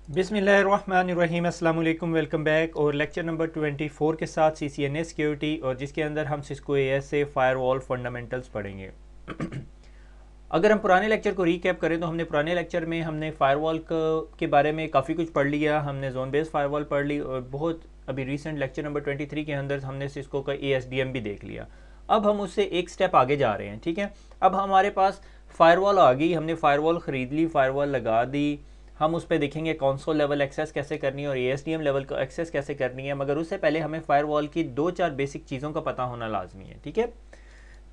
बिस्मिल्लाहिर्रहमानिर्रहीम, अस्सलाम वालेकुम, वेलकम बैक। और लेक्चर नंबर 24 के साथ CCNA सिक्योरिटी, और जिसके अंदर हम सिस्को AS से फायरवॉल फंडामेंटल्स पढ़ेंगे। अगर हम पुराने लेक्चर को रीकैप करें तो हमने पुराने लेक्चर में हमने फायरवॉल के बारे में काफ़ी कुछ पढ़ लिया। हमने जोन बेस्ड फायरवॉल पढ़ ली, और बहुत अभी रिसेंट लेक्चर नंबर 23 के अंदर हमने सिस्को का ASDM भी देख लिया। अब हम उससे एक स्टेप आगे जा रहे हैं, ठीक है। अब हमारे पास फायरवॉल आ गई, हमने फायरवॉल ख़रीद ली, फायरवॉल लगा दी। हम उस पर देखेंगे कंसोल लेवल एक्सेस कैसे करनी है और ASDM लेवल का एक्सेस कैसे करनी है, मगर उससे पहले हमें फायरवॉल की 2-4 बेसिक चीज़ों का पता होना लाजमी है, ठीक है।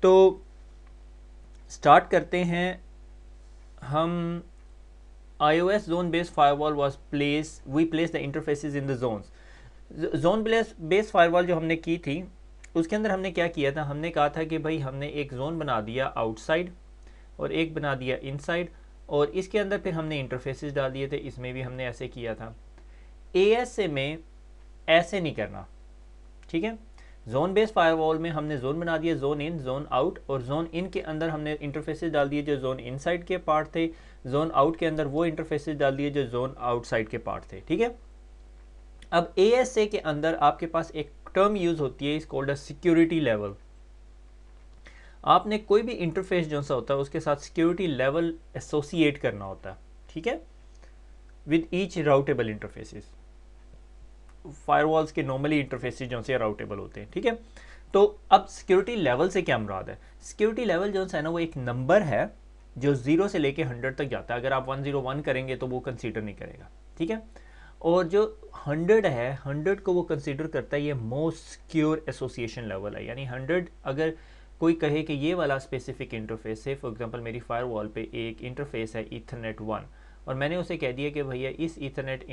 तो स्टार्ट करते हैं हम। iOS zone based firewall was placed, we placed the interfaces in the zones। Zone based firewall जो हमने की थी उसके अंदर हमने क्या किया था, हमने कहा था कि भाई हमने एक जोन बना दिया आउटसाइड और एक बना दिया इनसाइड, और इसके अंदर फिर हमने इंटरफेसेस डाल दिए थे। इसमें भी हमने ऐसे किया था। AS में ऐसे नहीं करना, ठीक है। जोन बेस्ड फायरवॉल में हमने जोन बना दिया, जोन इन, जोन आउट, और जोन इन के अंदर हमने इंटरफेसेस डाल दिए जो जोन इनसाइड के पार्ट थे। जोन आउट के अंदर वो इंटरफेसेस डाल दिए जो जोन आउटसाइड के पार्ट थे, ठीक है। अब ASA के अंदर आपके पास एक टर्म यूज होती है, इस कॉल्ड अ सिक्योरिटी लेवल। आपने कोई भी इंटरफेस जो सा होता है उसके साथ सिक्योरिटी लेवल एसोसिएट करना होता है, ठीक है, with each routable interfaces. Firewalls के नॉर्मली इंटरफेसेस जो से राउटेबल होते हैं, ठीक है। तो अब सिक्योरिटी लेवल से क्या मुराद है? सिक्योरिटी लेवल जो है ना वो एक नंबर है जो 0 से लेके 100 तक जाता है। अगर आप 101 करेंगे तो वो कंसीडर नहीं करेगा, ठीक है। और जो 100 है, 100 को वो कंसीडर करता है ये मोस्ट सिक्योर एसोसिएशन लेवल है। यानी 100, अगर कोई कहे कि ये वाला स्पेसिफिक इंटरफेस है, फॉर एग्जांपल मेरी फायरवॉल पे एक इंटरफेस है ईथरनेट 1, और मैंने उसे कह दिया कि भैया इस ईथरनेट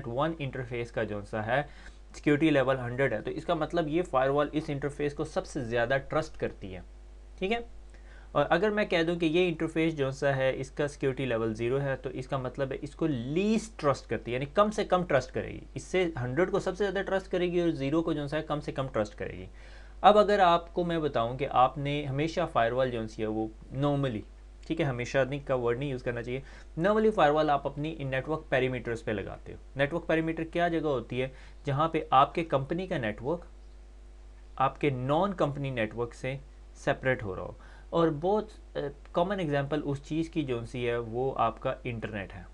1 इंटरफेस का जो सा है सिक्योरिटी लेवल 100 है, तो इसका मतलब ये फायरवॉल इस इंटरफेस को सबसे ज़्यादा ट्रस्ट करती है, ठीक है। और अगर मैं कह दूं कि ये इंटरफेस जो सा है इसका सिक्योरिटी लेवल 0 है, तो इसका मतलब है इसको लीस्ट ट्रस्ट करती है, यानी कम से कम ट्रस्ट करेगी। इससे 100 को सबसे ज़्यादा ट्रस्ट करेगी और 0 को जो सा है कम से कम ट्रस्ट करेगी। अब अगर आपको मैं बताऊं कि आपने हमेशा फायरवॉल जो सी है वो नॉर्मली, ठीक है, हमेशा नहीं का वर्ड नहीं यूज़ करना चाहिए, नॉर्मली फायरवॉल आप अपनी नेटवर्क पेरीमीटर्स पे लगाते हो। नेटवर्क पेरीमीटर क्या जगह होती है? जहाँ पे आपके कंपनी का नेटवर्क आपके नॉन कंपनी नेटवर्क से सेपरेट हो रहा हो। और बहुत कॉमन एग्जांपल उस चीज़ की जो सी है वो आपका इंटरनेट है।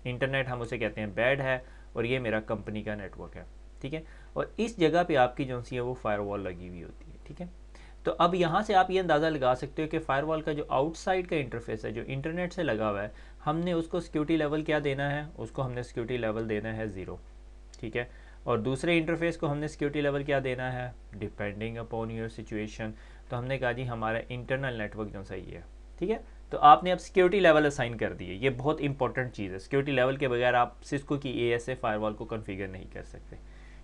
इंटरनेट हम उसे कहते हैं बेड है, और ये मेरा कंपनी का नेटवर्क है, ठीक है। और इस जगह पे आपकी जो सी है वो फायरवॉल लगी हुई होती है, ठीक है। तो अब यहाँ से आप ये अंदाज़ा लगा सकते हो कि फायरवॉल का जो आउटसाइड का इंटरफेस है जो इंटरनेट से लगा हुआ है, हमने उसको सिक्योरिटी लेवल क्या देना है? उसको हमने सिक्योरिटी लेवल देना है 0, ठीक है। और दूसरे इंटरफेस को हमने सिक्योरिटी लेवल क्या देना है? Depending upon your situation. तो हमने कहा जी हमारा इंटरनल नेटवर्क जो सही है, ठीक है। तो आपने अब सिक्योरिटी लेवल असाइन कर दिए। ये बहुत इंपॉर्टेंट चीज़ है। सिक्योरिटी लेवल के बगैर आप सिस्को की ASA फायरवॉल को कॉन्फ़िगर नहीं कर सकते,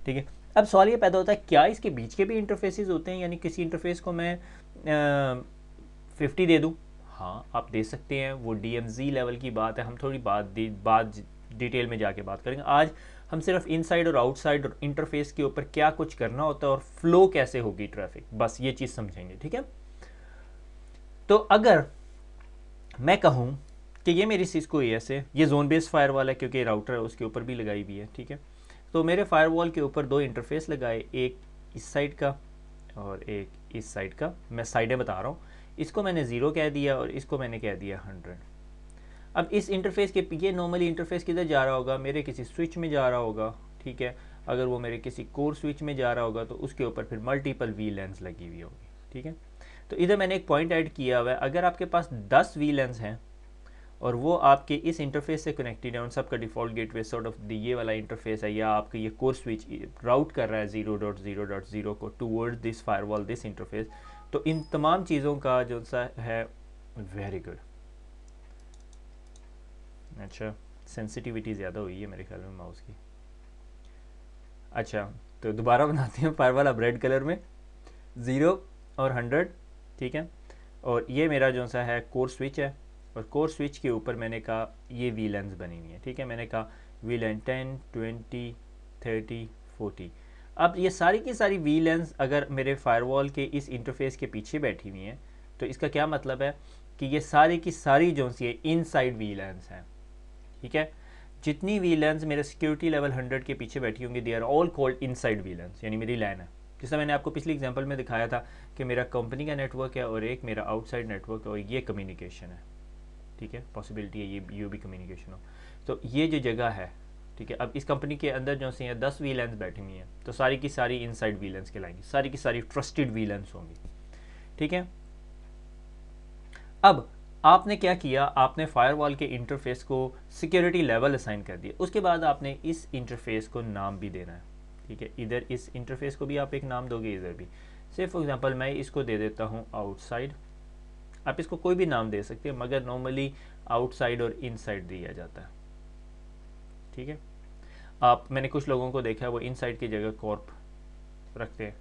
ठीक है। अब सवाल ये पैदा होता है, क्या इसके बीच के भी इंटरफेसेस होते हैं? यानी किसी इंटरफेस को मैं 50 दे दूँ? हाँ, आप दे सकते हैं। वो DMZ लेवल की बात है, हम थोड़ी बात डिटेल में जाके बात करेंगे। आज हम सिर्फ इनसाइड और आउटसाइड और इंटरफेस के ऊपर क्या कुछ करना होता है और फ्लो कैसे होगी ट्रैफिक, बस ये चीज़ समझेंगे, ठीक है। तो अगर मैं कहूँ कि ये मेरी सिस्को AS है, ये जोन बेस्ड फायरवॉल है क्योंकि राउटर है उसके ऊपर भी लगाई हुई है, ठीक है। तो मेरे फायरवॉल के ऊपर 2 इंटरफेस लगाए, एक इस साइड का और एक इस साइड का। मैं साइडें बता रहा हूँ। इसको मैंने 0 कह दिया और इसको मैंने कह दिया 100। अब इस इंटरफेस के, ये नॉर्मली इंटरफेस किधर जा रहा होगा? मेरे किसी स्विच में जा रहा होगा, ठीक है। अगर वो मेरे किसी कोर स्विच में जा रहा होगा तो उसके ऊपर फिर मल्टीपल VLANs लगी हुई होगी, ठीक है। तो इधर मैंने एक पॉइंट ऐड किया हुआ है, अगर आपके पास 10 VLANs हैं और वो आपके इस इंटरफेस से कनेक्टेड है, उन सब का डिफ़ॉल्ट गेटवे सॉर्ट ऑफ ये वाला इंटरफेस है, या आपके ये कोर स्विच राउट कर रहा है 0.0.0 को towards this firewall, this interface, तो इन तमाम चीज़ों का जो सा है, वेरी गुड। अच्छा, सेंसिटिविटी ज़्यादा हुई है मेरे ख्याल में माउस की। अच्छा, तो दोबारा बनाते हैं फायरवॉल अब रेड कलर में, 0 और 100, ठीक है। और ये मेरा जो सा है कोर स्विच है, और कोर स्विच के ऊपर मैंने कहा ये VLANs बनी हुई है, ठीक है। मैंने कहा VLAN 10, 20, 30, 40। अब ये सारी की सारी VLANs अगर मेरे फायरवॉल के इस इंटरफेस के पीछे बैठी हुई हैं, तो इसका क्या मतलब है कि ये सारी की सारी जो सी है इनसाइड VLANs हैं, ठीक है। जितनी VLANs मेरे सिक्योरिटी लेवल 100 के पीछे बैठी होंगी they are all called inside VLANs, यानी मेरी लैन है। जैसा मैंने आपको पिछली एग्जांपल में दिखाया था कि मेरा कंपनी का नेटवर्क है और एक मेरा आउटसाइड नेटवर्क है और ये कम्युनिकेशन है, ठीक है, पॉसिबिलिटी है ये भी कम्युनिकेशन हो। तो ये जो जगह है, ठीक है, अब इस कंपनी के अंदर जो से 10 VLANs बैठी हुई हैं तो सारी की सारी इनसाइड VLANs कहलाएंगी, सारी की सारी ट्रस्टेड VLANs होंगी, ठीक है। अब आपने क्या किया, आपने फायरवॉल के इंटरफेस को सिक्योरिटी लेवल असाइन कर दिया। उसके बाद आपने इस इंटरफेस को नाम भी देना है, ठीक है। इधर इस इंटरफेस को भी आप एक नाम दोगे, इधर भी। से फॉर एग्जांपल मैं इसको दे देता हूँ आउटसाइड। आप इसको कोई भी नाम दे सकते हैं, मगर नॉर्मली आउटसाइड और इनसाइड दिया जाता है, ठीक है। मैंने कुछ लोगों को देखा है वो इनसाइड की जगह कॉर्प रखते हैं,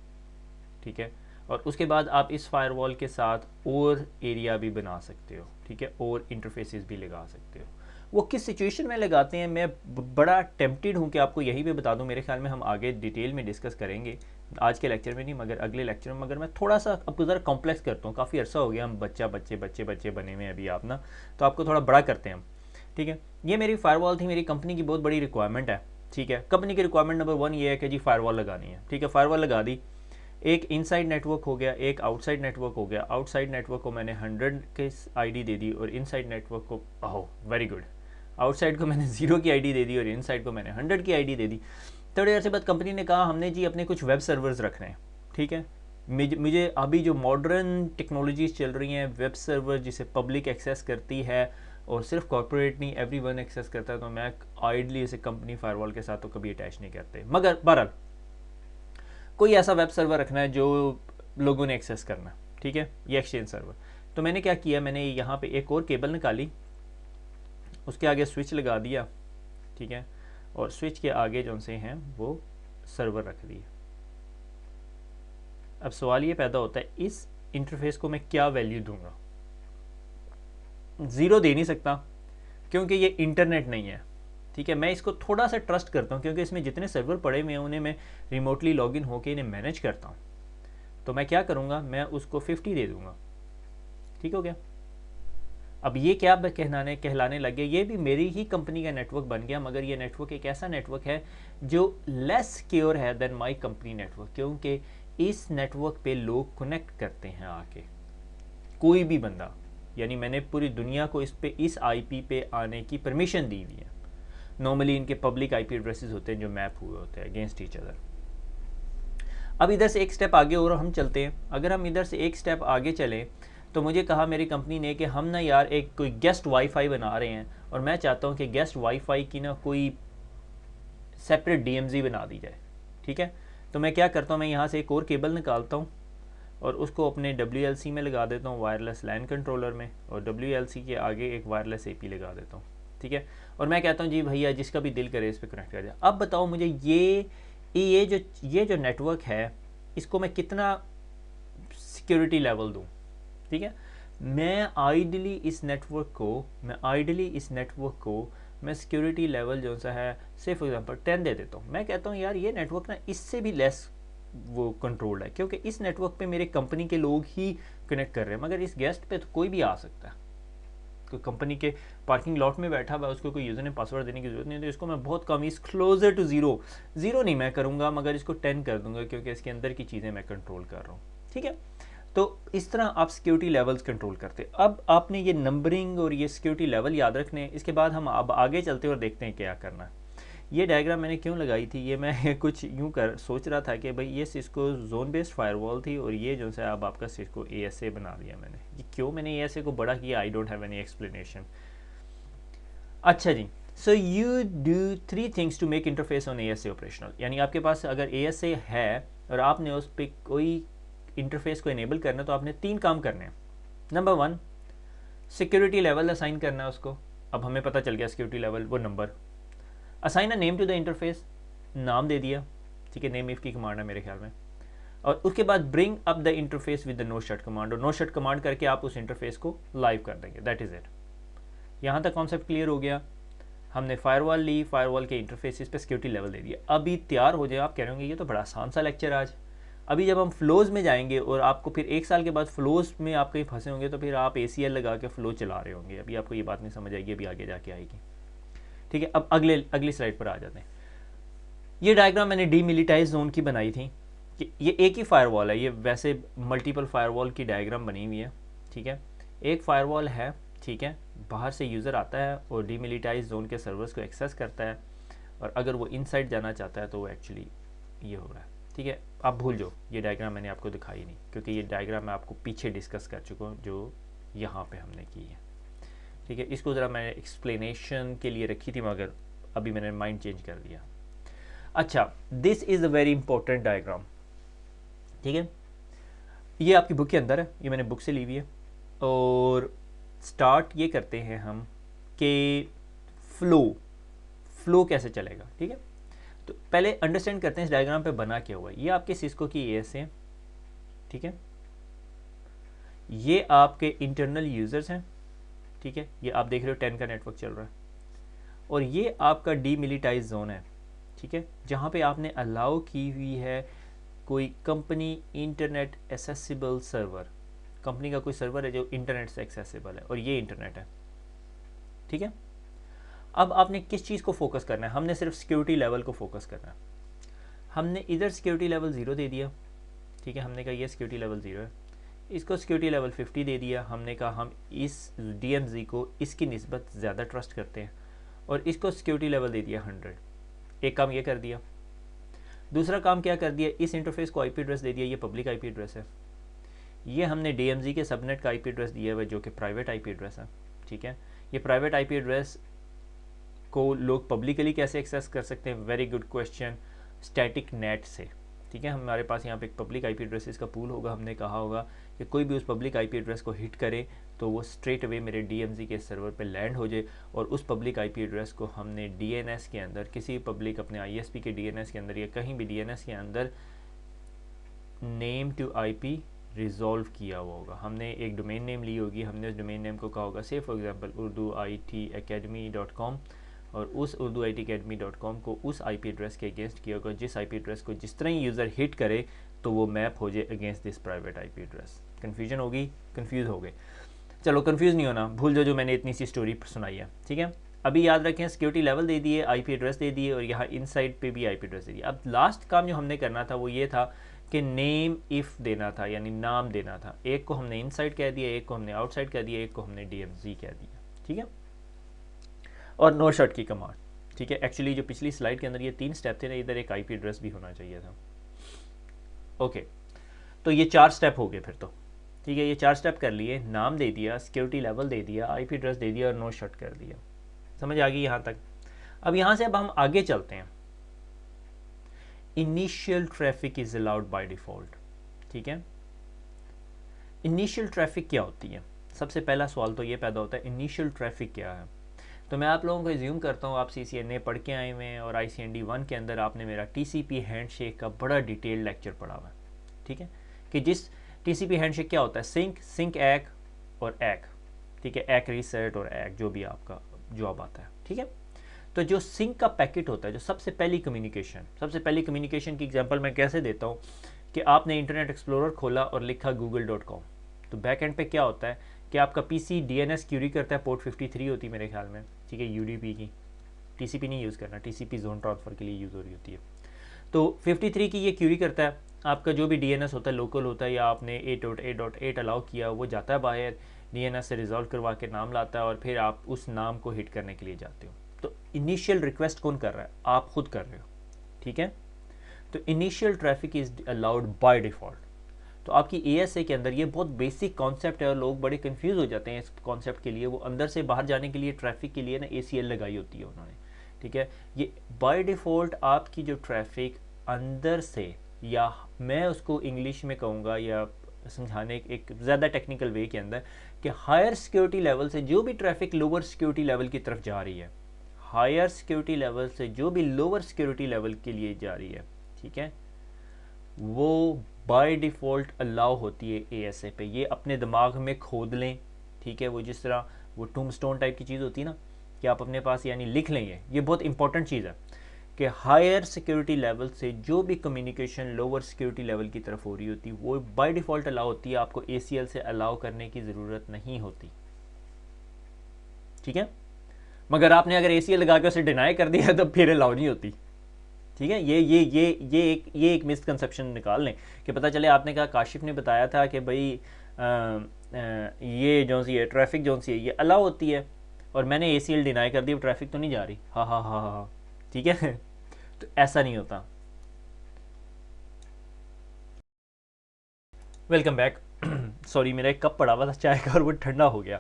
ठीक है। और उसके बाद आप इस फायरवॉल के साथ और एरिया भी बना सकते हो, ठीक है, और इंटरफेसेस भी लगा सकते हो। वो किस सिचुएशन में लगाते हैं मैं बड़ा टेम्प्टेड हूँ कि आपको यही भी बता दूँ। मेरे ख्याल में हम आगे डिटेल में डिस्कस करेंगे, आज के लेक्चर में नहीं मगर अगले लेक्चर में। मगर मैं थोड़ा सा आपको ज़रा कॉम्प्लेक्स करता हूँ, काफ़ी अर्सा हो गया हम बच्चे बने हुए हैं अभी आप ना, तो आपको थोड़ा बड़ा करते हैं हम, ठीक है। ये मेरी फायरवॉल थी, मेरी कंपनी की बहुत बड़ी रिक्वायरमेंट है, ठीक है। कंपनी की रिक्वायरमेंट नंबर 1 ये है कि जी फायरवॉल लगानी है, ठीक है। फायरवॉल लगा दी, एक इनसाइड नेटवर्क हो गया, एक आउटसाइड नेटवर्क हो गया। आउटसाइड नेटवर्क को मैंने 100 के आईडी दे दी और इनसाइड नेटवर्क को, ओह वेरी गुड, आउटसाइड को मैंने 0 की आईडी दे दी और इनसाइड को मैंने 100 की आईडी दे दी। थोड़ी देर से बाद कंपनी ने कहा हमने जी अपने कुछ वेब सर्वर्स रखने हैं, ठीक है। मुझे अभी जो मॉडर्न टेक्नोलॉजीज चल रही हैं, वेब सर्वर जिसे पब्लिक एक्सेस करती है और सिर्फ कॉर्पोरेट नहीं एवरीवन एक्सेस करता है, तो मैं आइडली इसे कंपनी फायरवॉल के साथ तो कभी अटैच नहीं करते। मगर बहरहाल कोई ऐसा वेब सर्वर रखना है जो लोगों ने एक्सेस करना, ठीक है, ये एक्सचेंज सर्वर। तो मैंने क्या किया, मैंने यहाँ पे एक और केबल निकाली, उसके आगे स्विच लगा दिया, ठीक है, और स्विच के आगे जो से हैं वो सर्वर रख दिए। अब सवाल ये पैदा होता है इस इंटरफेस को मैं क्या वैल्यू दूंगा। 0 दे नहीं सकता क्योंकि ये इंटरनेट नहीं है, ठीक है। मैं इसको थोड़ा सा ट्रस्ट करता हूँ क्योंकि इसमें जितने सर्वर पड़े हुए हैं उन्हें मैं रिमोटली लॉगिन होकर इन्हें मैनेज करता हूँ। तो मैं क्या करूँगा, मैं उसको 50 दे दूँगा, ठीक हो गया। अब ये क्या कहलाने लग गया, ये भी मेरी ही कंपनी का नेटवर्क बन गया, मगर ये नेटवर्क एक ऐसा नेटवर्क है जो लेस सिक्योर है देन माई कंपनी नेटवर्क, क्योंकि इस नेटवर्क पे लोग कनेक्ट करते हैं आके, कोई भी बंदा, यानी मैंने पूरी दुनिया को इस आईपी पे आने की परमिशन दी हुई है। नॉर्मली इनके पब्लिक आईपी एड्रेसेस होते हैं जो मैप हुए होते हैं अगेंस्ट ईच अदर। अब इधर से एक स्टेप आगे और हम चलते हैं। अगर हम इधर से एक स्टेप आगे चलें तो मुझे कहा मेरी कंपनी ने कि हम ना यार एक कोई गेस्ट वाईफाई बना रहे हैं और मैं चाहता हूँ कि गेस्ट वाईफाई की ना कोई सेपरेट DMZ बना दी जाए, ठीक है। तो मैं क्या करता हूँ, मैं यहाँ से एक और केबल निकालता हूँ और उसको अपने WLC में लगा देता हूँ, वायरलेस लैन कंट्रोलर में, और WLC के आगे एक वायरलेस AP लगा देता हूँ, ठीक है। और मैं कहता हूँ जी भैया जिसका भी दिल करे इस पर कनेक्ट कर जाए। अब बताओ मुझे ये जो नेटवर्क है इसको मैं कितना सिक्योरिटी लेवल दूँ, ठीक है। मैं आइडली इस नेटवर्क को मैं सिक्योरिटी लेवल जो सा है से फॉर एग्जांपल 10 दे देता हूँ। मैं कहता हूँ यार ये नेटवर्क ना इससे भी लेस वो कंट्रोल्ड है, क्योंकि इस नेटवर्क पे मेरे कंपनी के लोग ही कनेक्ट कर रहे हैं, मगर इस गेस्ट पे तो कोई भी आ सकता है। कोई कंपनी के पार्किंग लॉट में बैठा हुआ है, उसको कोई यूज़र ने पासवर्ड देने की जरूरत नहीं है। तो इसको मैं बहुत कम, इस क्लोजर टू ज़ीरो नहीं मैं करूँगा, मगर इसको 10 कर दूंगा क्योंकि इसके अंदर की चीज़ें मैं कंट्रोल कर रहा हूँ, ठीक है। तो इस तरह आप सिक्योरिटी लेवल्स कंट्रोल करते। अब आपने ये नंबरिंग और ये सिक्योरिटी लेवल याद रखने हैं। इसके बाद हम अब आगे चलते और देखते हैं क्या करना है। ये डायग्राम मैंने क्यों लगाई थी, ये मैं कुछ यूँ सोच रहा था कि भाई ये सिस्को जोन बेस्ड फायरवॉल थी और ये जो है अब आपका सिस्को ASA बना दिया मैंने। ये क्यों मैंने ASA को बड़ा किया, I don't have any explanation. अच्छा जी, so you do 3 things to make interface on ASA operational. यानी आपके पास अगर ASA है और आपने उस पर कोई इंटरफेस को इनेबल करना है तो आपने 3 काम करने हैं। नंबर 1, सिक्योरिटी लेवल असाइन करना है उसको। अब हमें पता चल गया सिक्योरिटी लेवल, वो number. Assign a name to the interface, नाम दे दिया, ठीक है, नेम इफ की कमांड है मेरे ख्याल में। और उसके बाद bring up the interface with the no shut command, और नो शट कमांड करके आप उस इंटरफेस को लाइव कर देंगे। That is it. यहाँ तक कॉन्सेप्ट क्लियर हो गया। हमने फायरवॉल ली, फायरवॉल के इंटरफेसेस पे सिक्योरिटी लेवल दे दिया। अभी तैयार हो जाए, आप कह रहे होंगे ये तो बड़ा आसान सा लेक्चर आज। अभी जब हम फ्लोज़ में जाएंगे और आपको फिर 1 साल के बाद फ्लोज़ में आप कहीं फंसे होंगे तो फिर आप ACL लगा के फ़्लो चला रहे होंगे। अभी आपको ये बात नहीं समझ आएगी, अभी आगे जाके आएगी, ठीक है, अब अगली स्लाइड पर आ जाते हैं। ये डायग्राम मैंने डीमिलिटाइज जोन की बनाई थी कि ये एक ही फायरवॉल है, ये वैसे मल्टीपल फायरवॉल की डायग्राम बनी हुई है। ठीक है, एक फायरवॉल है, ठीक है, बाहर से यूज़र आता है और डीमिलिटाइज जोन के सर्वर्स को एक्सेस करता है, और अगर वो इनसाइड जाना चाहता है तो वो एक्चुअली ये हो रहा है। ठीक है, आप भूल जाओ, ये डायग्राम मैंने आपको दिखाई नहीं, क्योंकि ये डायग्राम मैं आपको पीछे डिस्कस कर चुका हूँ जो यहाँ पे हमने की है। ठीक है, इसको ज़रा मैंने एक्सप्लेनेशन के लिए रखी थी, मगर अभी मैंने माइंड चेंज कर दिया। अच्छा, this is a very important diagram. ठीक है, ये आपकी बुक के अंदर है, ये मैंने बुक से ली हुई है। और स्टार्ट ये करते हैं हम कि फ्लो कैसे चलेगा। ठीक है, तो पहले अंडरस्टैंड करते हैं इस डायग्राम पे बना क्या हुआ है। ये आपके सिस्को की एएस है, ठीक है, ये आपके इंटरनल यूज़र्स हैं, ठीक है, ये आप देख रहे हो 10 का नेटवर्क चल रहा है, और ये आपका डीमिलिटाइज जोन है। ठीक है, जहाँ पे आपने अलाउ की हुई है कोई company internet accessible server, company का कोई सर्वर है जो इंटरनेट से एक्सेसिबल है, और ये इंटरनेट है। ठीक है, अब आपने किस चीज़ को फोकस करना है? हमने सिर्फ सिक्योरिटी लेवल को फोकस करना है। हमने इधर सिक्योरिटी लेवल 0 दे दिया। ठीक है, हमने कहा ये सिक्योरिटी लेवल 0 है, इसको सिक्योरिटी लेवल 50 दे दिया। हमने कहा हम इस DMZ को इसकी निस्बत ज़्यादा ट्रस्ट करते हैं, और इसको सिक्योरिटी लेवल दे दिया 100। एक काम ये कर दिया। दूसरा काम क्या कर दिया, इस इंटरफेस को IP एड्रेस दे दिया, ये पब्लिक IP एड्रेस है। ये हमने DMZ के सबनेट का IP एड्रेस दिया हुआ है जो कि प्राइवेट IP एड्रेस है। ठीक है, ये प्राइवेट IP एड्रेस को लोग पब्लिकली कैसे एक्सेस कर सकते हैं? Very good question, static net से। ठीक है, हमारे पास यहाँ पे एक पब्लिक IP एड्रेसेस का पूल होगा। हमने कहा होगा कि कोई भी उस पब्लिक IP एड्रेस को हिट करे तो वो स्ट्रेट अवे मेरे DMZ के सर्वर पे लैंड हो जाए, और उस पब्लिक IP एड्रेस को हमने DNS के अंदर, किसी पब्लिक अपने ISP के DNS के अंदर या कहीं भी DNS के अंदर नेम टू IP रिजॉल्व किया हुआ होगा। हमने एक डोमेन नेम ली होगी, हमने उस डोमेन नेम को कहा होगा से फॉर एग्जांपल urduitacademy.com, और उस urduitacademy.com को उस IP एड्रेस के अगेंस्ट किया होगा, जिस IP एड्रेस को जिस तरह ही यूज़र हिट करे तो वो मैप हो जाए against this private IP address. Confusion होगी, कन्फ्यूज़ हो गए? चलो कन्फ्यूज़ नहीं होना, भूल जाओ जो मैंने इतनी सी स्टोरी सुनाई है। ठीक है, अभी याद रखें सिक्योरिटी लेवल दे दिए, IP एड्रेस दे दिए, और यहाँ इनसाइड पे भी IP एड्रेस दे दिया। अब लास्ट काम जो हमने करना था वो ये था कि नेम इफ़ देना था, यानी नाम देना था। एक को हमने इनसाइड कह दिया, एक को हमने आउटसाइड कह दिया, एक को हमने DMZ कह दिया। ठीक है, और नो शॉट की कमांड। ठीक है, एक्चुअली जो पिछली स्लाइड के अंदर ये 3 स्टेप थे ना, इधर एक IP एड्रेस भी होना चाहिए था। ओके, तो ये 4 स्टेप हो गए फिर तो। ठीक है, ये 4 स्टेप कर लिए, नाम दे दिया, सिक्योरिटी लेवल दे दिया, IP एड्रेस दे दिया, और नो शॉट कर दिया। समझ आ गई यहाँ तक? अब यहाँ से अब हम आगे चलते हैं। Initial traffic is allowed by default. ठीक है, इनिशियल ट्रैफिक क्या होती है? सबसे पहला सवाल तो ये पैदा होता है, इनिशियल ट्रैफिक क्या है? तो मैं आप लोगों को एज्यूम करता हूँ आप CCNA पढ़ के आए हुए हैं, और ICND 1 के अंदर आपने मेरा TCP हैंडशेक का बड़ा डिटेल लेक्चर पढ़ा हुआ है। ठीक है, कि जिस TCP हैंडशेक क्या होता है, सिंक एक और एक। ठीक है, एक रीसेट और एक जो भी आपका जॉब आता है। ठीक है, तो जो सिंक का पैकेट होता है, जो सबसे पहली कम्युनिकेशन की एग्जांपल मैं कैसे देता हूँ कि आपने इंटरनेट एक्सप्लोरर खोला और लिखा google.com, तो बैक एंड पे क्या होता है कि आपका PC DNS क्यूरी करता है, पोर्ट 53 होती है मेरे ख्याल में। ठीक है, UDP की, TCP नहीं यूज़ करना, TCP जोन ट्रांसफ़र के लिए यूज़ हो रही होती है। तो 53 की ये क्यूरी करता है, आपका जो भी DNS होता है लोकल होता है, या आपने 8.8.8 अलाउ किया, वो जाता है बाहर, DNS से रिजॉल्व करवा के नाम लाता है, और फिर आप उस नाम को हिट करने के लिए जाते हो। तो इनिशियल रिक्वेस्ट कौन कर रहा है? आप खुद कर रहे हो। ठीक है, तो initial traffic is allowed by default. तो आपकी ASA के अंदर ये बहुत बेसिक कॉन्सेप्ट है, और लोग बड़े कंफ्यूज हो जाते हैं इस कॉन्सेप्ट के लिए। वो अंदर से बाहर जाने के लिए ट्रैफिक के लिए ना ACL लगाई होती है उन्होंने। ठीक है, ये बाय डिफ़ॉल्ट आपकी जो ट्रैफिक अंदर से, या मैं उसको इंग्लिश में कहूँगा या समझाने एक ज़्यादा टेक्निकल वे के अंदर, कि हायर सिक्योरिटी लेवल से जो भी ट्रैफिक लोअर सिक्योरिटी लेवल की तरफ जा रही है, हायर सिक्योरिटी लेवल से जो भी लोअर सिक्योरिटी लेवल के लिए जा रही है, ठीक है, वो बाय डिफ़ॉल्ट अलाउ होती है ASA पे। ये अपने दिमाग में खोद लें। ठीक है, वो जिस तरह वो टूमस्टोन टाइप की चीज़ होती है ना, कि आप अपने पास यानी लिख लेंगे, ये बहुत इंपॉर्टेंट चीज़ है कि हायर सिक्योरिटी लेवल से जो भी कम्युनिकेशन लोअर सिक्योरिटी लेवल की तरफ हो रही होती है वो बाय डिफ़ॉल्ट अलाउ होती है, आपको ACL से अलाउ करने की ज़रूरत नहीं होती। ठीक है, मगर आपने अगर ACL लगा के उसे डिनाई कर दिया तो फिर अलाउ नहीं होती। ठीक है, ये एक मिसकंसेप्शन निकाल लें कि पता चले आपने कहा काशिफ ने बताया था कि भाई ये जो सी है ट्रैफिक जो सी है ये अलाउ होती है और मैंने ACL डिनाई कर दी, ट्रैफिक तो नहीं जा रही। हाँ हाँ हाँ हाँ, ठीक है। तो ऐसा नहीं होता। Welcome back. सॉरी, मेरा एक कप पड़ा हुआ था चाय का और वो ठंडा हो गया।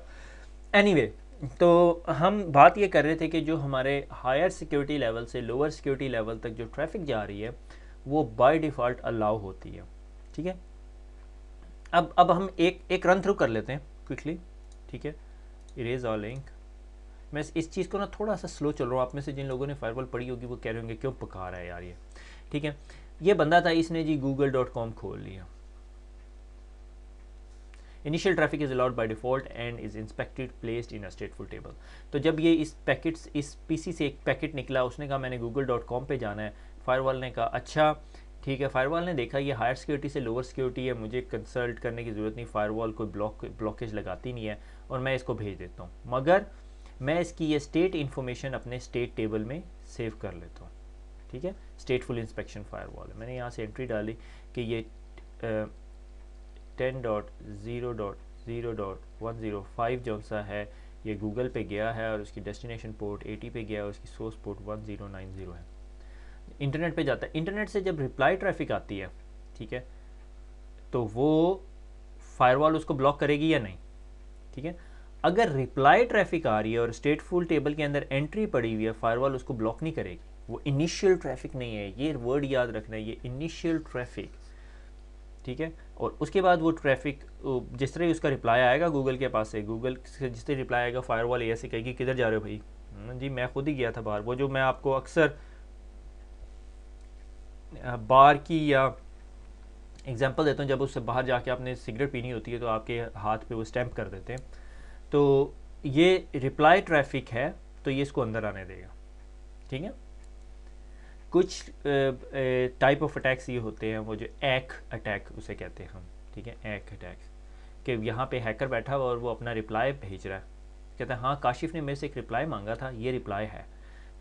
एनीवे, तो हम बात ये कर रहे थे कि जो हमारे हायर सिक्योरिटी लेवल से लोअर सिक्योरिटी लेवल तक जो ट्रैफिक जा रही है वो बाय डिफ़ॉल्ट अलाउ होती है। ठीक है, अब हम एक रन थ्रू कर लेते हैं क्विकली। ठीक है, इरेज ऑल लिंक। मैं इस चीज़ को ना थोड़ा सा स्लो चल रहा हूँ। आप में से जिन लोगों ने फायरवॉल पढ़ी होगी वो कह रहे होंगे क्यों पका रहा है यार ये। ठीक है, ये बंदा था, इसने जी google.com खोल लिया। Initial traffic is allowed by default and is inspected placed in a स्टेटफुल table. तो जब ये इस पीसी से एक पैकेट निकला, उसने कहा मैंने google.com पे जाना है। फायरवॉल ने कहा अच्छा ठीक है। फायरवॉल ने देखा ये हायर सिक्योरिटी से लोअर सिक्योरिटी है, मुझे कंसल्ट करने की ज़रूरत नहीं, फायरवॉल कोई ब्लॉकेज लगाती नहीं है और मैं इसको भेज देता हूँ, मगर मैं इसकी ये स्टेट इन्फॉर्मेशन अपने स्टेट टेबल में सेव कर लेता हूँ। ठीक है, स्टेटफुल इंस्पेक्शन फायरवॉल है। मैंने यहाँ से एंट्री डाली कि ये 10.0.0.105 जो सा है ये गूगल पे गया है और उसकी डेस्टिनेशन पोर्ट 80 पे गया और उसकी सोर्स पोर्ट 1090 है। इंटरनेट पे जाता है। इंटरनेट से जब रिप्लाई ट्रैफिक आती है, ठीक है, तो वो फायरवॉल उसको ब्लॉक करेगी या नहीं। ठीक है, अगर रिप्लाई ट्रैफिक आ रही है और स्टेटफुल टेबल के अंदर एंट्री पड़ी हुई है, फायरवॉल उसको ब्लॉक नहीं करेगी। वो इनिशियल ट्रैफिक नहीं है, ये वर्ड याद रखना है, ये इनिशियल ट्रैफिक। ठीक है, और उसके बाद वो ट्रैफिक जिस तरह ही उसका रिप्लाई आएगा गूगल के पास से, गूगल से जिस तरह रिप्लाई आएगा फायरवॉल ऐसे कहेगी किधर जा रहे हो भाई। जी मैं खुद ही गया था बाहर। वो जो मैं आपको अक्सर बार की या एग्जांपल देता हूँ, जब उससे बाहर जाके आपने सिगरेट पीनी होती है तो आपके हाथ पे वो स्टैंप कर देते हैं। तो ये रिप्लाई ट्रैफिक है, तो ये इसको अंदर आने देगा। ठीक है, कुछ टाइप ऑफ अटैक्स ये होते हैं, वो जो एक अटैक उसे कहते हैं हम। ठीक है, एक अटैक कि यहाँ पे हैकर बैठा हुआ और वो अपना रिप्लाई भेज रहा है, कहता है हाँ काशिफ ने मेरे से एक रिप्लाई मांगा था, ये रिप्लाई है।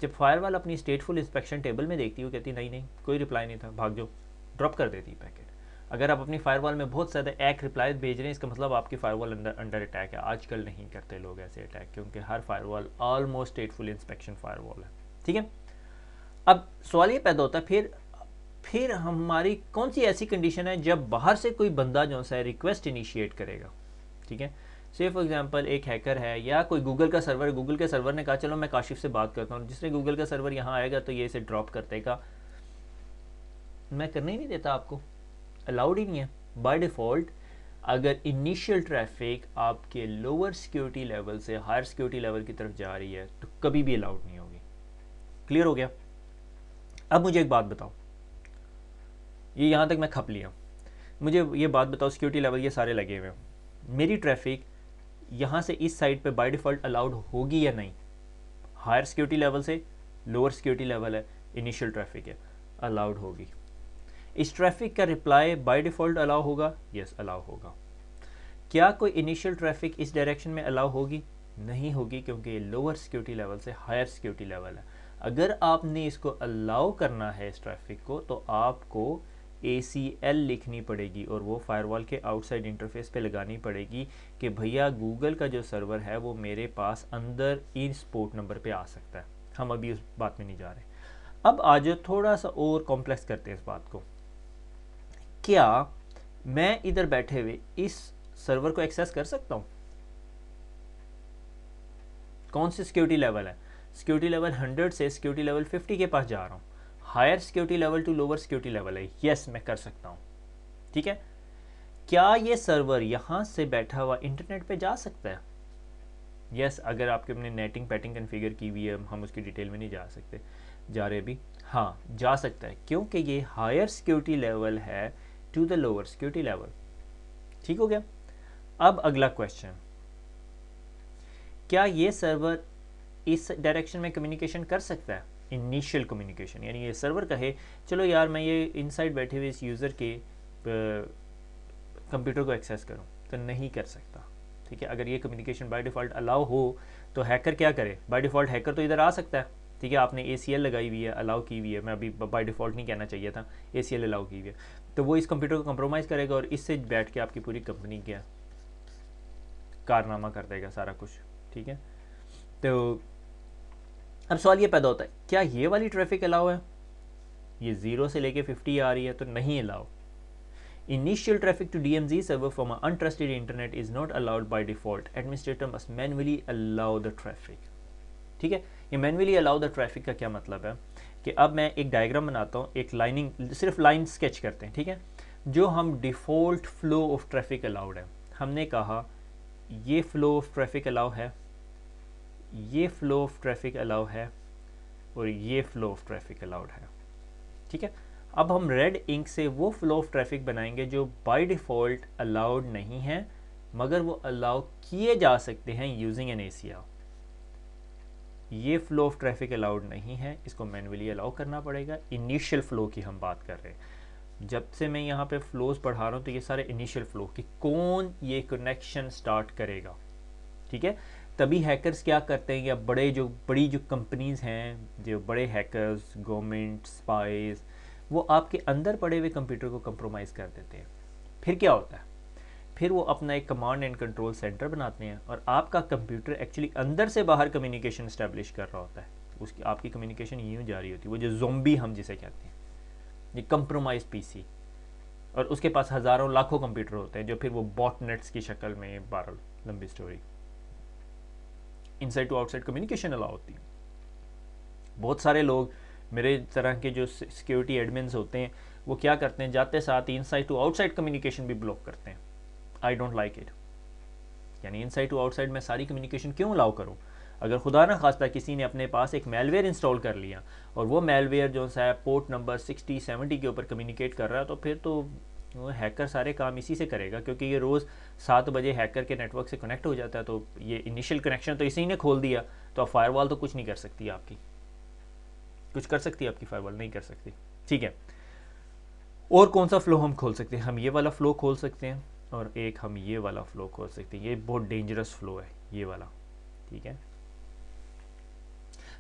जब फायरवॉल अपनी स्टेटफुल इंस्पेक्शन टेबल में देखती है, वो कहती नहीं नहीं कोई रिप्लाई नहीं था, भाग जाओ, ड्रॉप कर देती पैकेट। अगर आप अपनी फायरवॉल में बहुत ज़्यादा एक रिप्लाई भेज रहे हैं, इसका मतलब आपकी फायरवॉल अंडर अटैक है। आजकल नहीं करते लोग ऐसे अटैक, क्योंकि हर फायरवॉल ऑलमोस्ट स्टेटफुल इंस्पेक्शन फायरवॉल है। ठीक है, अब सवाल ये पैदा होता है फिर हमारी कौन सी ऐसी कंडीशन है जब बाहर से कोई बंदा जो सा रिक्वेस्ट इनिशिएट करेगा। ठीक है, से फॉर एग्जांपल एक हैकर है या कोई गूगल का सर्वर, गूगल के सर्वर ने कहा चलो मैं काशिफ से बात करता हूँ, जिसने गूगल का सर्वर यहाँ आएगा तो ये इसे ड्रॉप कर देगा। मैं करने ही नहीं देता, आपको अलाउड ही नहीं है बाय डिफ़ॉल्ट। अगर इनिशियल ट्रैफिक आपके लोअर सिक्योरिटी लेवल से हायर सिक्योरिटी लेवल की तरफ जा रही है तो कभी भी अलाउड नहीं होगी। क्लियर हो गया? अब मुझे एक बात बताओ, ये यहाँ तक मैं खप लिया, मुझे ये बात बताओ, सिक्योरिटी लेवल ये सारे लगे हुए हैं, मेरी ट्रैफिक यहाँ से इस साइड पे बाय डिफ़ॉल्ट अलाउड होगी या नहीं? हायर सिक्योरिटी लेवल से लोअर सिक्योरिटी लेवल है, इनिशियल ट्रैफिक है, अलाउड होगी। इस ट्रैफिक का रिप्लाई बाय डिफ़ॉल्ट अलाउ होगा? यस अलाउ होगा। क्या कोई इनिशियल ट्रैफिक इस डायरेक्शन में अलाउ होगी? नहीं होगी, क्योंकि ये लोअर सिक्योरिटी लेवल से हायर सिक्योरिटी लेवल है। अगर आपने इसको अलाउ करना है इस ट्रैफिक को, तो आपको ACL लिखनी पड़ेगी और वो फायरवॉल के आउटसाइड इंटरफेस पे लगानी पड़ेगी कि भैया गूगल का जो सर्वर है वो मेरे पास अंदर इस पोर्ट नंबर पे आ सकता है। हम अभी उस बात में नहीं जा रहे। अब आज थोड़ा सा और कॉम्प्लेक्स करते हैं इस बात को। क्या मैं इधर बैठे हुए इस सर्वर को एक्सेस कर सकता हूँ? कौन सी सिक्योरिटी लेवल है? सिक्योरिटी लेवल 100 से सिक्योरिटी लेवल 50 के पास जा रहा हूँ। Higher security level to lower security level है। यस मैं कर सकता हूँ। ठीक है, क्या ये सर्वर यहाँ से बैठा हुआ इंटरनेट पे जा सकता है? यस, अगर आपके अपने नेटिंग पैटिंग कन्फिगर की हुई है, हम उसकी डिटेल में नहीं जा रहे भी, हाँ जा सकता है, क्योंकि ये हायर सिक्योरिटी लेवल है to the lower security level. ठीक हो गया? अब अगला क्वेश्चन, क्या ये सर्वर इस डायरेक्शन में कम्युनिकेशन कर सकता है? इनिशियल कम्युनिकेशन, यानी ये सर्वर कहे चलो यार मैं ये इनसाइड बैठे हुए इस यूज़र के कंप्यूटर को एक्सेस करूं, तो नहीं कर सकता। ठीक है, अगर ये कम्युनिकेशन बाय डिफ़ॉल्ट अलाउ हो तो हैकर क्या करे, बाय डिफ़ॉल्ट हैकर तो इधर आ सकता है, ठीक है, आपने ACL लगाई हुई है, अलाउ की हुई है, मैं अभी बाय डिफ़ॉल्ट नहीं कहना चाहिए था, ACL अलाउ की हुई है, तो वो इस कंप्यूटर को कंप्रोमाइज़ करेगा और इससे बैठ के आपकी पूरी कंपनी क्या कारनामा कर देगा सारा कुछ, ठीक है। तो अब सवाल ये पैदा होता है, क्या ये वाली ट्रैफिक अलाउ है, ये 0 से लेके 50 आ रही है तो नहीं allow. Initial traffic to DMZ server from an untrusted internet is not allowed by default. Administrator must manually allow the traffic. ठीक है, ये मैनुअली अलाउ द ट्रैफिक का क्या मतलब है कि अब मैं एक डायग्राम बनाता हूँ, एक लाइनिंग, सिर्फ लाइन स्केच करते हैं, ठीक है। जो हम default flow of traffic allowed है, हमने कहा ये फ्लो ऑफ ट्रैफिक अलाउ है, ये फ्लो ऑफ ट्रैफिक अलाउ है और ये फ्लो ऑफ ट्रैफिक अलाउड है, ठीक है। अब हम रेड इंक से वो फ्लो ऑफ ट्रैफिक बनाएंगे जो बाय डिफ़ॉल्ट अलाउड नहीं है मगर वो अलाउ किए जा सकते हैं यूजिंग एन ACL। ये फ्लो ऑफ ट्रैफिक अलाउड नहीं है, इसको मैन्युअली अलाउ करना पड़ेगा। इनिशियल फ़्लो की हम बात कर रहे हैं, जब से मैं यहाँ पे फ्लोज पढ़ा रहा हूँ तो ये सारे इनिशियल फ़्लो कि कौन ये कनेक्शन स्टार्ट करेगा, ठीक है। तभी हैकर्स क्या करते हैं, या बड़ी जो कंपनीज़ हैं, जो बड़े हैकर्स, गवर्नमेंट स्पाइज, वो आपके अंदर पड़े हुए कंप्यूटर को कंप्रोमाइज़ कर देते हैं। फिर क्या होता है, फिर वो अपना एक कमांड एंड कंट्रोल सेंटर बनाते हैं और आपका कंप्यूटर एक्चुअली अंदर से बाहर कम्युनिकेशन इस्टेब्लिश कर रहा होता है, उसकी आपकी कम्युनिकेशन यूँ जा रही होती है, वो जो ज़ोंबी हम जिसे कहते हैं, ये कंप्रोमाइज PC, और उसके पास हज़ारों लाखों कंप्यूटर होते हैं जो फिर वो बॉटनेट्स की शक्ल में, बहरहाल लंबी story, inside to outside communication allow होती है। बहुत सारे लोग मेरे तरह के जो सिक्योरिटी एडमिन्स होते हैं वो क्या करते हैं, जाते साथ ही इनसाइड टू आउटसाइड कम्युनिकेशन भी ब्लॉक करते हैं। आई डोंट लाइक इट, यानी इनसाइड टू आउटसाइड में सारी कम्युनिकेशन क्यों अलाउ करूँ। अगर खुदा ना खास्ता किसी ने अपने पास एक मेलवेयर इंस्टॉल कर लिया और वो मेलवेयर जो सा पोर्ट नंबर 60-70 के ऊपर कम्युनिकेट कर रहा है, तो फिर तो वो हैकर सारे काम इसी से करेगा, क्योंकि ये रोज़ 7 बजे हैकर के नेटवर्क से कनेक्ट हो जाता है, तो ये इनिशियल कनेक्शन तो इसी ने खोल दिया, तो अब फायरवॉल तो कुछ नहीं कर सकती आपकी, कुछ कर सकती है आपकी फायरवॉल, नहीं कर सकती, ठीक है। और कौन सा फ़्लो हम खोल सकते हैं, हम ये वाला फ़्लो खोल सकते हैं और एक हम ये वाला फ़्लो खोल सकते हैं। ये बहुत डेंजरस फ़्लो है ये वाला, ठीक है।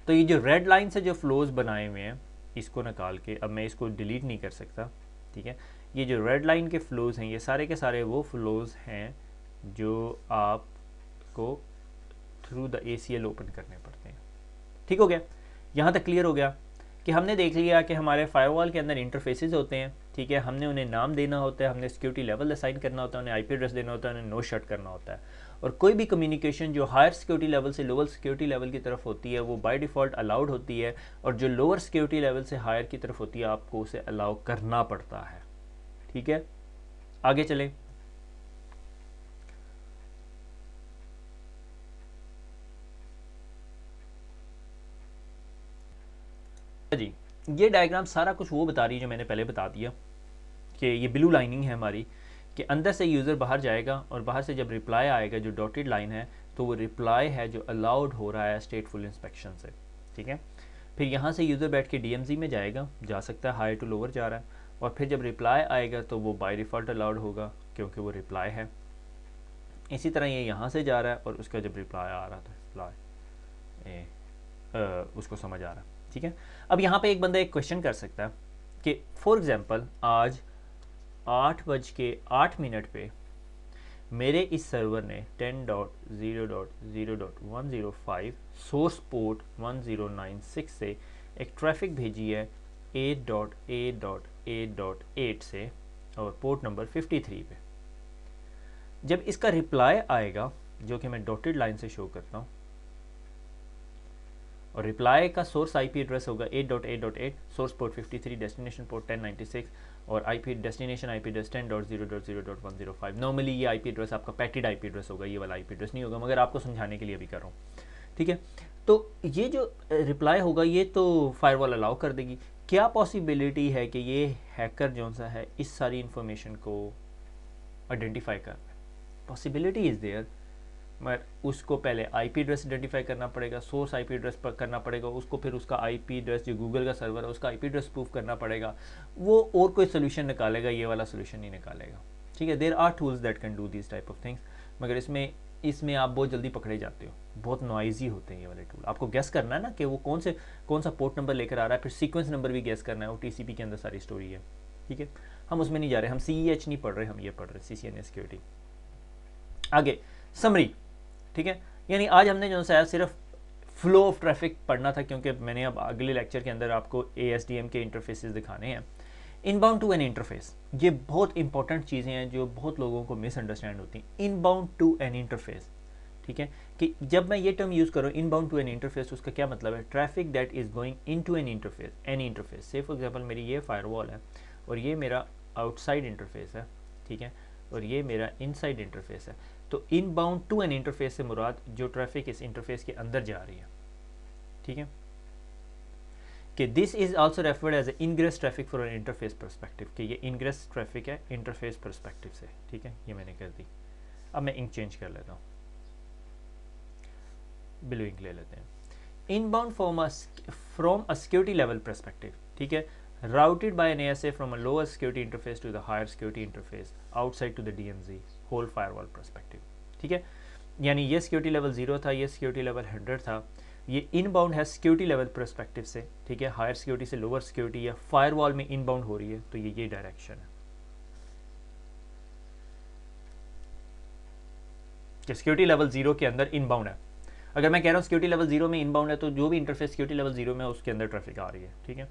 तो ये जो रेड लाइन से जो फ़्लोज़ बनाए हुए हैं इसको निकाल के, अब मैं इसको डिलीट नहीं कर सकता, ठीक है। ये जो रेड लाइन के फ़्लोज़ हैं ये सारे के सारे वो फ़्लोज़ हैं जो आपको थ्रू द ACL ओपन करने पड़ते हैं, ठीक हो गया। यहाँ तक क्लियर हो गया कि हमने देख लिया कि हमारे फायरवॉल के अंदर इंटरफेसेस होते हैं, ठीक है। हमने उन्हें नाम देना होता है, हमने सिक्योरिटी लेवल असाइन करना होता है, उन्हें IP एड्रेस देना होता है, उन्हें नो शट करना होता है। और कोई भी कम्युनिकेशन जो हायर सिक्योरिटी लेवल से लोअर सिक्योरिटी लेवल की तरफ होती है वो बाय डिफ़ॉल्ट अलाउड होती है, और जो लोअर सिक्योरिटी लेवल से हायर की तरफ होती है आपको उसे अलाउ करना पड़ता है, ठीक है। आगे चलें। जी, ये डायग्राम सारा कुछ वो बता रही है जो मैंने पहले बता दिया कि ये ब्लू लाइनिंग है हमारी, कि अंदर से यूज़र बाहर जाएगा और बाहर से जब रिप्लाई आएगा, जो डॉटेड लाइन है, तो वो रिप्लाई है जो अलाउड हो रहा है स्टेटफुल इंस्पेक्शन से, ठीक है। फिर यहाँ से यूज़र बैठ के DMZ में जाएगा, जा सकता है हायर टू लोअर जा रहा है, और फिर जब रिप्लाई आएगा तो वो बाय डिफ़ॉल्ट अलाउड होगा क्योंकि वो रिप्लाई है। इसी तरह ये यहाँ से जा रहा है और उसका जब रिप्लाई आ रहा था रिप्लाई उसको समझ आ रहा है, ठीक है। अब यहाँ पे एक बंदा एक क्वेश्चन कर सकता है कि फॉर एग्जांपल आज 8:08 पे मेरे इस सर्वर ने 10.0.0.105 सोर्स पोर्ट 1096 से एक ट्रैफिक भेजी है 8.8.8.8 से और पोर्ट नंबर 53 पे। जब इसका रिप्लाई आएगा, जो कि मैं डॉटेड लाइन से शो करता हूँ, और रिप्लाई का सोर्स IP एड्रेस होगा 8.8.8, सोर्स पोर्ट 53, डेस्टिनेशन पोर्ट 1096 और IP destination IP address 10.0.0.105। Normally ये IP एड्रेस आपका पैकेट IP एड्रेस होगा, ये वाला IP एड्रेस नहीं होगा, मगर आपको समझाने के लिए अभी कर रहा हूँ, ठीक है। तो ये जो रिप्लाई होगा ये तो फायरवॉल अलाउ कर देगी। क्या पॉसिबिलिटी है कि ये हैकर जो सा है इस सारी इंफॉर्मेशन को आइडेंटिफाई कर पाए? पॉसिबिलिटी इज़ देयर, मगर उसको पहले IP एड्रेस आइडेंटिफाई करना पड़ेगा, सोर्स IP एड्रेस पर करना पड़ेगा, उसको फिर उसका IP एड्रेस जो गूगल का सर्वर है उसका IP एड्रेस प्रूफ करना पड़ेगा, वो और कोई सोल्यूशन निकालेगा, ये वाला सोल्यूशन नहीं निकालेगा, ठीक है। There are tools that can do this type of things, मगर इसमें इसमें आप बहुत जल्दी पकड़े जाते हो, बहुत नॉइजी होते हैं ये वाले टूल। आपको गैस करना है ना कि वो कौन सा पोर्ट नंबर लेकर आ रहा है, फिर सीक्वेंस नंबर भी गैस करना है। वो टीसीपी के अंदर सारी स्टोरी है, ठीक है। हम उसमें नहीं जा रहे, हम CEH नहीं पढ़ रहे, हम ये पढ़ रहे CCNA सिक्योरिटी। आगे समरी, ठीक है। यानी आज हमने जो सा सिर्फ फ्लो ऑफ ट्रैफिक पढ़ना था, क्योंकि मैंने अब अगले लेक्चर के अंदर आपको ASDM के इंटरफेसेस दिखाने हैं। इनबाउंड टू एन इंटरफेस, ये बहुत इंपॉर्टेंट चीज़ें हैं जो बहुत लोगों को मिसअंडरस्टैंड होती हैं। इनबाउंड टू एन इंटरफेस, ठीक है, कि जब मैं ये टर्म यूज़ करूँ इनबाउंड टू एन इंटरफेस, उसका क्या मतलब है? Traffic that is going into an interface, any interface. से फॉर एग्जांपल मेरी ये फायरवॉल है और ये मेरा आउटसाइड इंटरफेस है, ठीक है, और ये मेरा इनसाइड इंटरफेस है। तो इनबाउंड टू एन इंटरफेस से मुराद जो ट्रैफिक इस इंटरफेस के अंदर जा रही है, ठीक है, कि this is also referred as ingress traffic for an interface perspective, कि ये इनग्रेस ट्रैफिक है इंटरफेस परस्पेक्टिव से, ठीक है। ये मैंने कर दी। अब मैं इंक चेंज कर लेता हूँ, ब्लू इंक ले लेते हैं। Inbound from a security level perspective, ठीक है, routed by an ASA from a lower security interface to the higher security interface outside to the DMZ whole firewall perspective, ठीक है। यानी ये सिक्योरिटी लेवल 0 था, ये सिक्योरिटी लेवल 100 था। ये इनबाउंड है सिक्योरिटी लेवल परस्पेक्टिव से, ठीक है, हायर सिक्योरिटी से लोअर सिक्योरिटी या फायरवॉल में इनबाउंड हो रही है, तो ये डायरेक्शन है कि सिक्योरिटी लेवल 0 के अंदर इनबाउंड है। अगर मैं कह रहा हूँ सिक्योरिटी लेवल 0 में इनबाउंड है, तो जो भी इंटरफेस सिक्योरिटी लेवल 0 में उसके अंदर ट्रैफिक आ रही है, ठीक है।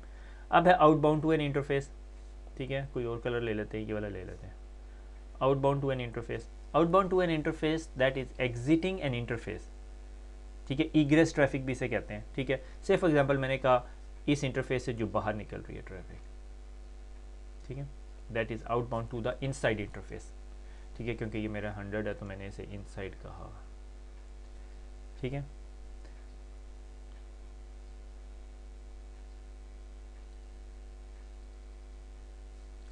अब है आउटबाउंड टू एन इंटरफेस, ठीक है, कोई और कलर ले लेते हैं, ये वाला ले लेते हैं। Outbound to an interface, outbound to an interface that is exiting an interface, ठीक है, इग्रेस ट्रैफिक भी इसे कहते हैं, ठीक है। से फॉर एग्जांपल मैंने कहा इस इंटरफेस से जो बाहर निकल रही है ट्रैफिक, ठीक है, that is outbound to the inside interface, ठीक है, क्योंकि ये मेरा 100 है तो मैंने इसे इनसाइड कहा, ठीक है।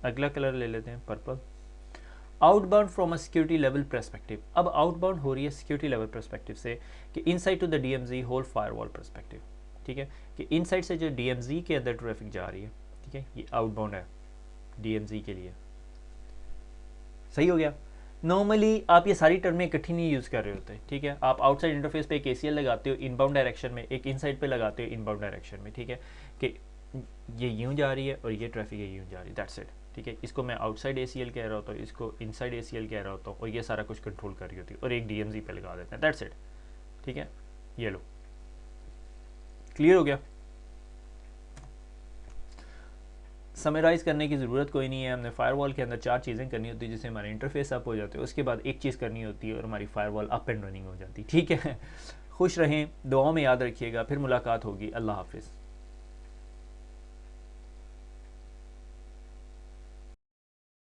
अगला कलर ले लेते हैं purple. Outbound from a security level perspective, अब आउटबाउंड हो रही है सिक्योरिटी लेवल परस्पेक्टिव से कि inside to the DMZ whole firewall perspective, ठीक है, कि इनसाइड से जो DMZ के अंदर ट्रैफिक जा रही है, ठीक है, ये आउटबाउंड है DMZ के लिए। सही हो गया। नॉर्मली आप ये सारी टर्में इकट्ठी नहीं यूज़ कर रहे होते, ठीक है। आप आउटसाइड इंटरफेस पे एक ACL लगाते हो इनबाउंड डायरेक्शन में, एक इनसाइड पे लगाते हो इनबाउंड डायरेक्शन में, ठीक है, कि ये यूँ जा रही है और ये ट्रैफिक है यूँ जा रही है, दैट्स इट, ठीक है। इसको मैं आउटसाइड ACL कह रहा होता हूँ, इसको इनसाइड ACL कह रहा होता हूँ, और ये सारा कुछ कंट्रोल कर रही होती है, और एक DMZ पे लगा देते हैं, दैट्स इट, ठीक है। ये लो, क्लियर हो गया। समराइज़ करने की ज़रूरत कोई नहीं है। हमने फायरवॉल के अंदर 4 चीज़ें करनी होती है, जिससे हमारे इंटरफेस अप हो जाते हैं, उसके बाद एक चीज़ करनी होती है और हमारी फायरवॉल अप एंड रनिंग हो जाती है, ठीक है। खुश रहें, दुआओं में याद रखिएगा, फिर मुलाकात होगी। अल्लाह हाफिज़।